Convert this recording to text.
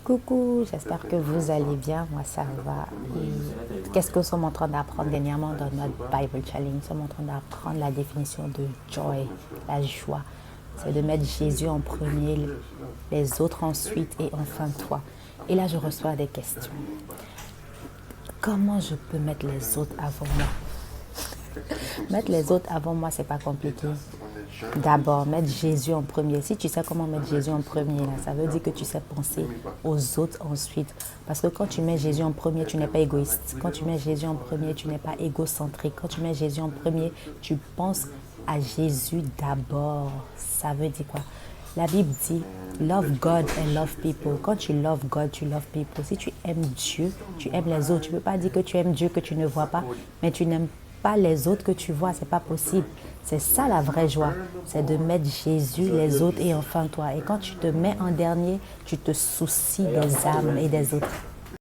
Coucou, j'espère que vous allez bien. Moi, ça va. Et qu'est-ce que nous sommes en train d'apprendre dernièrement dans notre Bible Challenge? Nous sommes en train d'apprendre la définition de joy, la joie. C'est de mettre Jésus en premier, les autres ensuite et enfin toi. Et là, je reçois des questions. Comment je peux mettre les autres avant moi? Mettre les autres avant moi, c'est pas compliqué. D'abord, mettre Jésus en premier. Si tu sais comment mettre Jésus en premier, là, ça veut dire que tu sais penser aux autres ensuite. Parce que quand tu mets Jésus en premier, tu n'es pas égoïste. Quand tu mets Jésus en premier, tu n'es pas égocentrique. Quand tu mets Jésus en premier, tu penses à Jésus d'abord. Ça veut dire quoi? La Bible dit love God and love people. Quand tu love God, tu love people. Si tu aimes Dieu, tu aimes les autres. Tu ne peux pas dire que tu aimes Dieu que tu ne vois pas, mais tu n'aimes pas les autres que tu vois. C'est pas possible. C'est ça la vraie joie. C'est de mettre Jésus, les autres et enfin toi. Et quand tu te mets en dernier, tu te soucies des âmes et des autres.